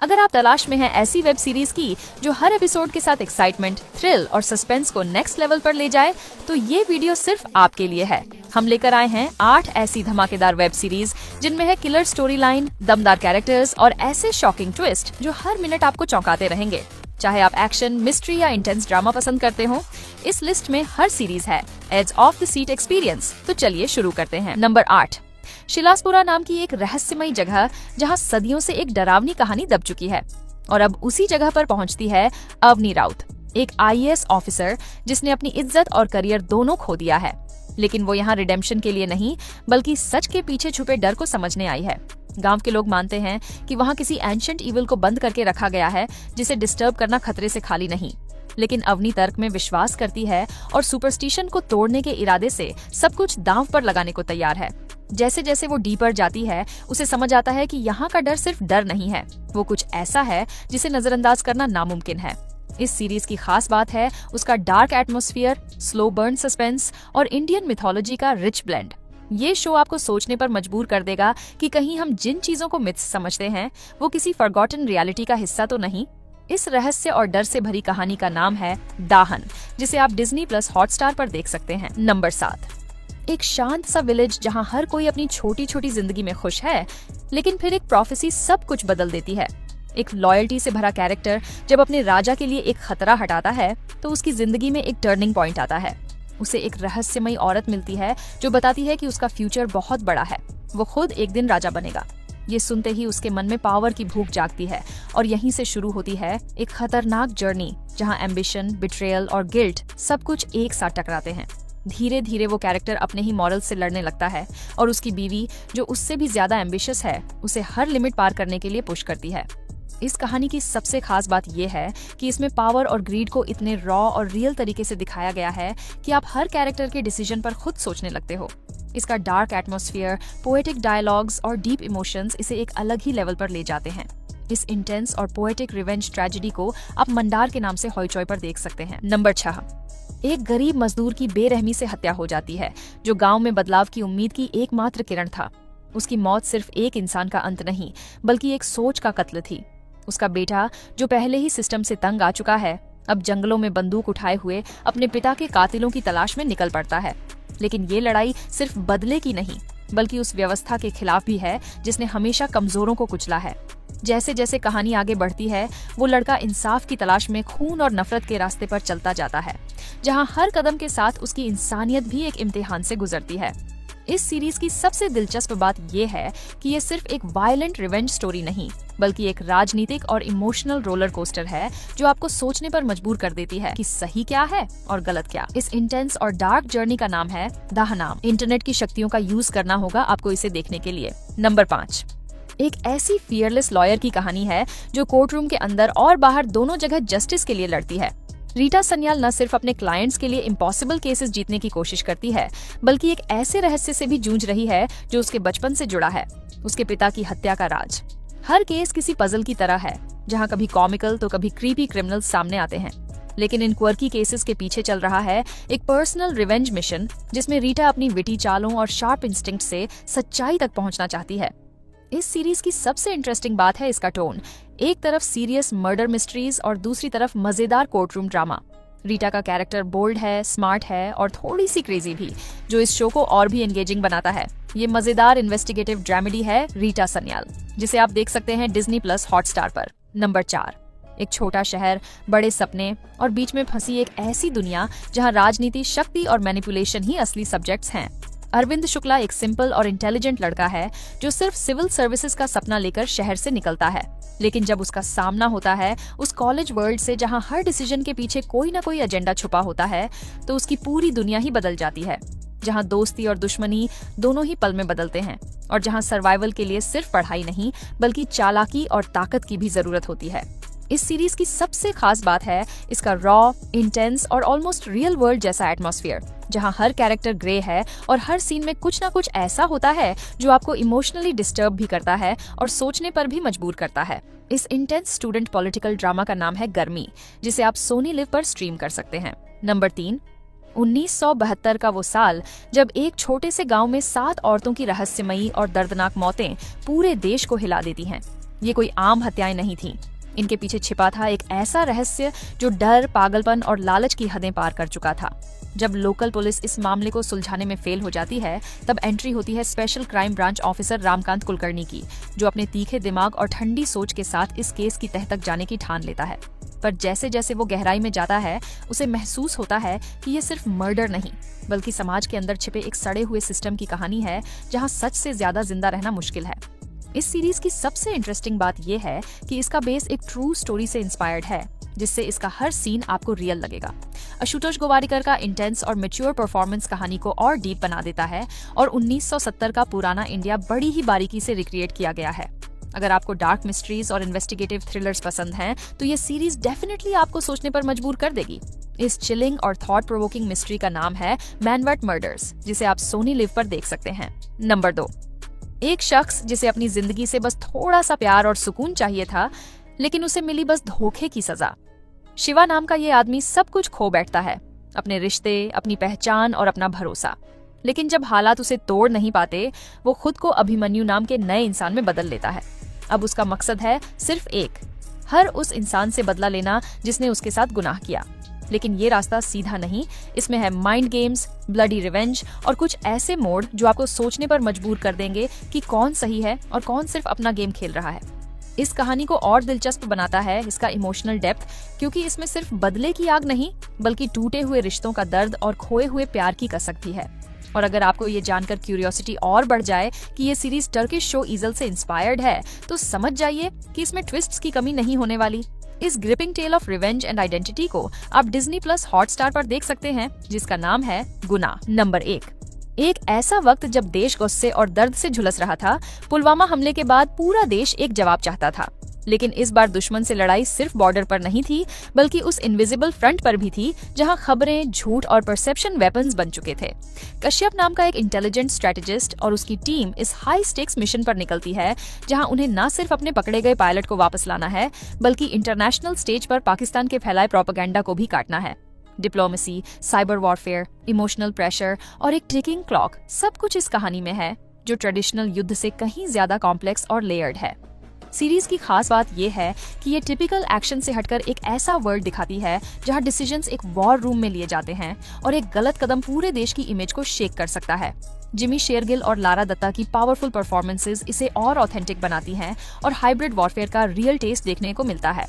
अगर आप तलाश में हैं ऐसी वेब सीरीज की जो हर एपिसोड के साथ एक्साइटमेंट, थ्रिल और सस्पेंस को नेक्स्ट लेवल पर ले जाए, तो ये वीडियो सिर्फ आपके लिए है। हम लेकर आए हैं 8 ऐसी धमाकेदार वेब सीरीज जिनमें है किलर स्टोरी लाइन, दमदार कैरेक्टर्स और ऐसे शॉकिंग ट्विस्ट जो हर मिनट आपको चौंकाते रहेंगे। चाहे आप एक्शन, मिस्ट्री या इंटेंस ड्रामा पसंद करते हो, इस लिस्ट में हर सीरीज है edge of the seat experience. तो चलिए शुरू करते हैं। नंबर 8, शिलासपुरा नाम की एक रहस्यमयी जगह जहां सदियों से एक डरावनी कहानी दब चुकी है और अब उसी जगह पर पहुंचती है अवनी राउत, एक IAS ऑफिसर जिसने अपनी इज्जत और करियर दोनों खो दिया है। लेकिन वो यहाँ रिडेम्पशन के लिए नहीं, बल्कि सच के पीछे छुपे डर को समझने आई है। गांव के लोग मानते हैं कि वहाँ किसी एंशिएंट इविल को बंद करके रखा गया है जिसे डिस्टर्ब करना खतरे से खाली नहीं। लेकिन अवनी तर्क में विश्वास करती है और सुपरस्टिशन को तोड़ने के इरादे से सब कुछ दांव पर लगाने को तैयार है। जैसे जैसे वो डीपर जाती है, उसे समझ आता है कि यहाँ का डर सिर्फ डर नहीं है, वो कुछ ऐसा है जिसे नजरअंदाज करना नामुमकिन है। इस सीरीज की खास बात है उसका dark atmosphere, slow burn suspense और इंडियन मिथोलॉजी का रिच ब्लेंड। ये शो आपको सोचने पर मजबूर कर देगा कि कहीं हम जिन चीजों को मिथ्स समझते हैं वो किसी फॉरगॉटन रियलिटी का हिस्सा तो नहीं। इस रहस्य और डर से भरी कहानी का नाम है दाहन, जिसे आप Disney+ हॉटस्टार पर देख सकते हैं। नंबर 7, एक शांत सा विलेज जहां हर कोई अपनी छोटी छोटी जिंदगी में खुश है, लेकिन फिर एक प्रोफेसी सब कुछ बदल देती है। एक लॉयल्टी से भरा कैरेक्टर जब अपने राजा के लिए एक खतरा हटाता है तो उसकी जिंदगी में एक टर्निंग पॉइंट आता है। उसे एक रहस्यमयी औरत मिलती है जो बताती है कि उसका फ्यूचर बहुत बड़ा है, वो खुद एक दिन राजा बनेगा। ये सुनते ही उसके मन में पावर की भूख जागती है और यहीं से शुरू होती है एक खतरनाक जर्नी जहां एम्बिशन, बिट्रेयल और गिल्ट सब कुछ एक साथ टकराते हैं। धीरे धीरे वो कैरेक्टर अपने ही मॉरल से लड़ने लगता है और उसकी बीवी, जो उससे भी ज्यादा एम्बिशियस है, उसे हर लिमिट पार करने के लिए पुश करती है। इस कहानी की सबसे खास बात यह है कि इसमें पावर और ग्रीड को इतने रॉ और रियल तरीके से दिखाया गया है कि आप हर कैरेक्टर के डिसीजन पर खुद सोचने लगते हो। इसका डार्क एटमॉस्फेयर, पोएटिक डायलॉग्स और डीप इमोशंस इसे एक अलग ही लेवल पर ले जाते हैं। इस इंटेंस और पोएटिक रिवेंज ट्रेजेडी को आप मंडार के नाम से हॉइचॉय पर देख सकते हैं। नंबर 6, एक गरीब मजदूर की बेरहमी से हत्या हो जाती है जो गांव में बदलाव की उम्मीद की एकमात्र किरण था। उसकी मौत सिर्फ एक इंसान का अंत नहीं, बल्कि एक सोच का कत्ल थी। उसका बेटा, जो पहले ही सिस्टम से तंग आ चुका है, अब जंगलों में बंदूक उठाए हुए अपने पिता के कातिलों की तलाश में निकल पड़ता है। लेकिन ये लड़ाई सिर्फ बदले की नहीं, बल्कि उस व्यवस्था के खिलाफ भी है जिसने हमेशा कमजोरों को कुचला है। जैसे जैसे कहानी आगे बढ़ती है, वो लड़का इंसाफ की तलाश में खून और नफरत के रास्ते पर चलता जाता है, जहां हर कदम के साथ उसकी इंसानियत भी एक इम्तिहान से गुजरती है। इस सीरीज की सबसे दिलचस्प बात ये है कि ये सिर्फ एक वायलेंट रिवेंज स्टोरी नहीं, बल्कि एक राजनीतिक और इमोशनल रोलर कोस्टर है जो आपको सोचने पर मजबूर कर देती है कि सही क्या है और गलत क्या। इस इंटेंस और डार्क जर्नी का नाम है दाहनाम। इंटरनेट की शक्तियों का यूज करना होगा आपको इसे देखने के लिए। नंबर 5, एक ऐसी फियरलेस लॉयर की कहानी है जो कोर्ट रूम के अंदर और बाहर दोनों जगह जस्टिस के लिए लड़ती है। रीटा सन्याल न सिर्फ अपने क्लाइंट्स के लिए इम्पॉसिबल केसेस जीतने की कोशिश करती है, बल्कि एक ऐसे रहस्य से भी जूझ रही है जो उसके बचपन से जुड़ा है, उसके पिता की हत्या का राज। हर केस किसी पजल की तरह है, जहां कभी कॉमिकल तो कभी क्रीपी क्रिमिनल्स सामने आते हैं। लेकिन इन क्वर्की केसेस के पीछे चल रहा है एक पर्सनल रिवेंज मिशन, जिसमें रीटा अपनी विटी चालों और शार्प इंस्टिंक्ट से सच्चाई तक पहुंचना चाहती है। इस सीरीज की सबसे इंटरेस्टिंग बात है इसका टोन। एक तरफ सीरियस मर्डर मिस्ट्रीज और दूसरी तरफ मजेदार कोर्टरूम ड्रामा। रीटा का कैरेक्टर बोल्ड है, स्मार्ट है और थोड़ी सी क्रेजी भी, जो इस शो को और भी एंगेजिंग बनाता है। ये मजेदार इन्वेस्टिगेटिव ड्रामेडी है रीटा सन्याल, जिसे आप देख सकते हैं Disney+ हॉटस्टार पर। नंबर 4, एक छोटा शहर, बड़े सपने और बीच में फंसी एक ऐसी दुनिया जहां राजनीति, शक्ति और मैनिपुलेशन ही असली सब्जेक्ट्स हैं। अरविंद शुक्ला एक सिंपल और इंटेलिजेंट लड़का है जो सिर्फ सिविल सर्विसेज का सपना लेकर शहर से निकलता है। लेकिन जब उसका सामना होता है उस कॉलेज वर्ल्ड से जहां हर डिसीजन के पीछे कोई ना कोई एजेंडा छुपा होता है, तो उसकी पूरी दुनिया ही बदल जाती है। जहां दोस्ती और दुश्मनी दोनों ही पल में बदलते हैं और जहां सर्वाइवल के लिए सिर्फ पढ़ाई नहीं, बल्कि चालाकी और ताकत की भी जरूरत होती है। इस सीरीज की सबसे खास बात है इसका रॉ, इंटेंस और ऑलमोस्ट रियल वर्ल्ड जैसा एटमॉस्फेयर, जहां हर कैरेक्टर ग्रे है और हर सीन में कुछ ना कुछ ऐसा होता है जो आपको इमोशनली डिस्टर्ब भी करता है और सोचने पर भी मजबूर करता है। इस इंटेंस स्टूडेंट पॉलिटिकल ड्रामा का नाम है गर्मी, जिसे आप सोनी लिव पर स्ट्रीम कर सकते हैं। नंबर 3, 1972 का वो साल जब एक छोटे से गांव में 7 औरतों की रहस्यमयी और दर्दनाक मौतें पूरे देश को हिला देती हैं। ये कोई आम हत्याएं नहीं थीं। इनके पीछे छिपा था एक ऐसा रहस्य जो डर, पागलपन और लालच की हदें पार कर चुका था। जब लोकल पुलिस इस मामले को सुलझाने में फेल हो जाती है, तब एंट्री होती है special crime branch officer Ramkant Kulkarni की, जो अपने तीखे दिमाग और ठंडी सोच के साथ इस केस की तह तक जाने की ठान लेता है। पर जैसे जैसे वो गहराई में जाता है, उसे महसूस होता है कि ये सिर्फ मर्डर नहीं, बल्कि समाज के अंदर छिपे एक सड़े हुए सिस्टम की कहानी है, जहां सच से ज्यादा जिंदा रहना मुश्किल है। इस सीरीज की सबसे इंटरेस्टिंग बात यह है कि इसका बेस एक ट्रू स्टोरी से इंस्पायर्ड है, जिससे इसका हर सीन आपको रियल लगेगा। आशुतोष गोवारिकर का इंटेंस और मैच्योर परफॉर्मेंस कहानी को और डीप बना देता है, और 1970 का पुराना इंडिया बड़ी ही बारीकी से रिक्रिएट किया गया है। अगर आपको डार्क मिस्ट्रीज और इन्वेस्टिगेटिव थ्रिलर्स पसंद हैं, तो ये सीरीज डेफिनेटली आपको सोचने पर मजबूर कर देगी। इस चिलिंग और थॉट प्रोवोकिंग मिस्ट्री का नाम है मैनवर्ट मर्डर्स, जिसे आप सोनी लिव पर देख सकते हैं। नंबर 2, एक शख्स जिसे अपनी जिंदगी से बस थोड़ा सा प्यार और सुकून चाहिए था, लेकिन उसे मिली बस धोखे की सजा। शिवा नाम का ये आदमी सब कुछ खो बैठता है, अपने रिश्ते, अपनी पहचान और अपना भरोसा। लेकिन जब हालात उसे तोड़ नहीं पाते, वो खुद को अभिमन्यु नाम के नए इंसान में बदल लेता है। अब उसका मकसद है सिर्फ एक, हर उस इंसान से बदला लेना जिसने उसके साथ गुनाह किया। लेकिन ये रास्ता सीधा नहीं, इसमें है माइंड गेम्स, ब्लडी रिवेंज और कुछ ऐसे मोड़ जो आपको सोचने पर मजबूर कर देंगे कि कौन सही है और कौन सिर्फ अपना गेम खेल रहा है। इस कहानी को और दिलचस्प बनाता है इसका इमोशनल डेप्थ, क्योंकि इसमें सिर्फ बदले की आग नहीं, बल्कि टूटे हुए रिश्तों का दर्द और खोए हुए प्यार की कसक भी है। और अगर आपको ये जानकर क्यूरियोसिटी और बढ़ जाए कि ये सीरीज टर्किश शो ईजल से इंस्पायर्ड है, तो समझ जाइए कि इसमें ट्विस्ट्स की कमी नहीं होने वाली। इस gripping tale of revenge and identity को आप डिज्नी प्लस हॉटस्टार पर देख सकते हैं, जिसका नाम है गुनाह। नंबर 1, एक ऐसा वक्त जब देश गुस्से और दर्द से झुलस रहा था। पुलवामा हमले के बाद पूरा देश एक जवाब चाहता था, लेकिन इस बार दुश्मन से लड़ाई सिर्फ बॉर्डर पर नहीं थी, बल्कि उस इनविजिबल फ्रंट पर भी थी, जहां खबरें, झूठ और परसेप्शन वेपन्स बन चुके थे। कश्यप नाम का एक इंटेलिजेंट स्ट्रेटेजिस्ट और उसकी टीम इस हाई स्टेक्स मिशन पर निकलती है, जहां उन्हें न सिर्फ अपने पकड़े गए पायलट को वापस लाना है, बल्कि इंटरनेशनल स्टेज पर पाकिस्तान के फैलाए प्रोपेगेंडा को भी काटना है। Diplomacy, cyber warfare, emotional pressure और एक टिकिंग क्लॉक, सब कुछ इस कहानी में है, जो ट्रेडिशनल युद्ध से कहीं ज्यादा कॉम्प्लेक्स और लेयर्ड है। सीरीज की खास बात यह है कि ये टिपिकल एक्शन से हटकर एक ऐसा वर्ल्ड दिखाती है जहां डिसीजंस एक वॉर रूम में लिए जाते हैं और एक गलत कदम पूरे देश की इमेज को शेक कर सकता है। जिमी शेरगिल और लारा दत्ता की पावरफुल परफॉर्मेंसेस इसे और ऑथेंटिक बनाती हैं और हाइब्रिड वॉरफेयर का रियल टेस्ट देखने को मिलता है।